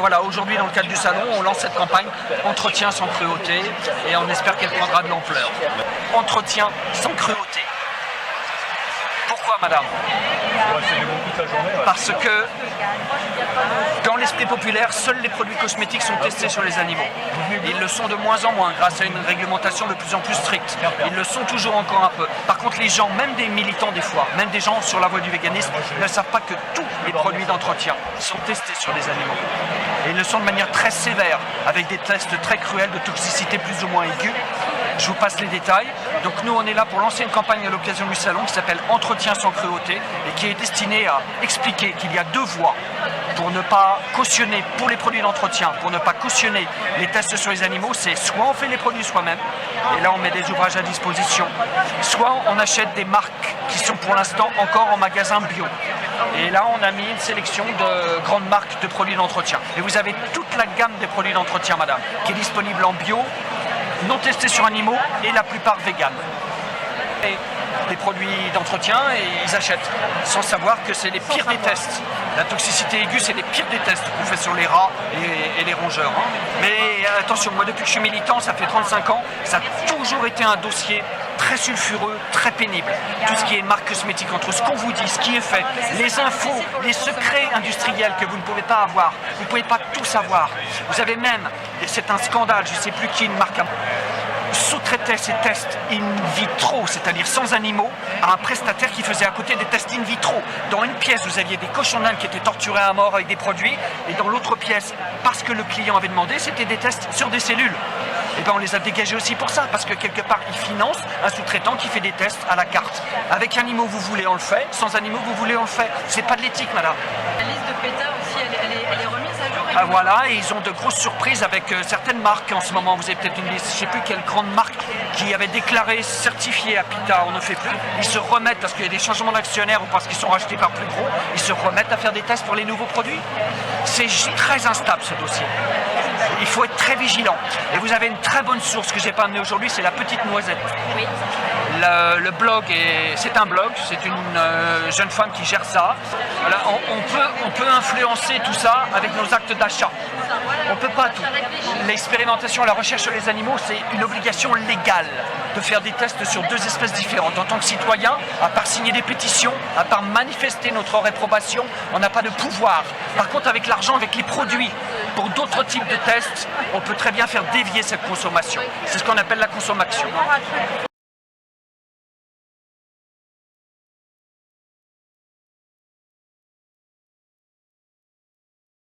voilà, aujourd'hui dans le cadre du salon, on lance cette campagne Entretien sans cruauté et on espère qu'elle prendra de l'ampleur. Entretien sans cruauté. Pourquoi, madame? Parce que dans l'esprit populaire, seuls les produits cosmétiques sont testés sur les animaux. Ils le sont de moins en moins grâce à une réglementation de plus en plus stricte. Ils le sont toujours encore un peu. Par contre, les gens, même des militants des fois, même des gens sur la voie du véganisme, ne savent pas que tous les produits d'entretien sont testés sur les animaux. Et ils le sont de manière très sévère, avec des tests très cruels de toxicité plus ou moins aiguë. Je vous passe les détails. Donc nous, on est là pour lancer une campagne à l'occasion du salon qui s'appelle Entretien sans cruauté et qui est destinée à expliquer qu'il y a deux voies pour ne pas cautionner pour les produits d'entretien, pour ne pas cautionner les tests sur les animaux. C'est soit on fait les produits soi-même, et là on met des ouvrages à disposition, soit on achète des marques qui sont pour l'instant encore en magasin bio. Et là on a mis une sélection de grandes marques de produits d'entretien. Et vous avez toute la gamme des produits d'entretien, madame, qui est disponible en bio, non testés sur animaux et la plupart véganes. Et des produits d'entretien et ils achètent sans savoir que c'est les pires des tests. La toxicité aiguë, c'est les pires des tests qu'on fait sur les rats et les rongeurs. Mais attention, moi depuis que je suis militant, ça fait 35 ans, ça a toujours été un dossier très sulfureux, très pénible. Tout ce qui est marque cosmétique, entre ce qu'on vous dit, ce qui est fait, les infos, les secrets industriels que vous ne pouvez pas avoir, vous ne pouvez pas tout savoir. Vous avez même, et c'est un scandale, je ne sais plus qui, une marque sous-traitait ces tests in vitro, c'est-à-dire sans animaux, à un prestataire qui faisait à côté des tests in vitro. Dans une pièce, vous aviez des cochons d'Inde qui étaient torturés à mort avec des produits, et dans l'autre pièce, parce que le client avait demandé, c'était des tests sur des cellules. Et bien on les a dégagés aussi pour ça, parce que quelque part, ils financent un sous-traitant qui fait des tests à la carte. Avec animaux, vous voulez, on le fait. Sans animaux, vous voulez, on le fait. C'est pas de l'éthique, madame. La liste de PETA aussi, elle est remise à jour. Ah, voilà, et ils ont de grosses surprises avec certaines marques en ce moment. Vous avez peut-être une liste, je ne sais plus quelle grande marque qui avait déclaré certifié à PETA, on ne fait plus. Ils se remettent, parce qu'il y a des changements d'actionnaires ou parce qu'ils sont rachetés par plus gros, ils se remettent à faire des tests pour les nouveaux produits. C'est très instable ce dossier. Il faut être très vigilant. Et vous avez une très bonne source que je n'ai pas amenée aujourd'hui, c'est la Petite Noisette. Oui. Le blog, c'est un blog, c'est une jeune femme qui gère ça. Voilà, on peut influencer tout ça avec nos actes d'achat. On ne peut pas tout. L'expérimentation, la recherche sur les animaux, c'est une obligation légale de faire des tests sur deux espèces différentes. En tant que citoyen, à part signer des pétitions, à part manifester notre réprobation, on n'a pas de pouvoir. Par contre, avec l'argent, avec les produits, pour d'autres types de tests, on peut très bien faire dévier cette consommation. C'est ce qu'on appelle la consommation.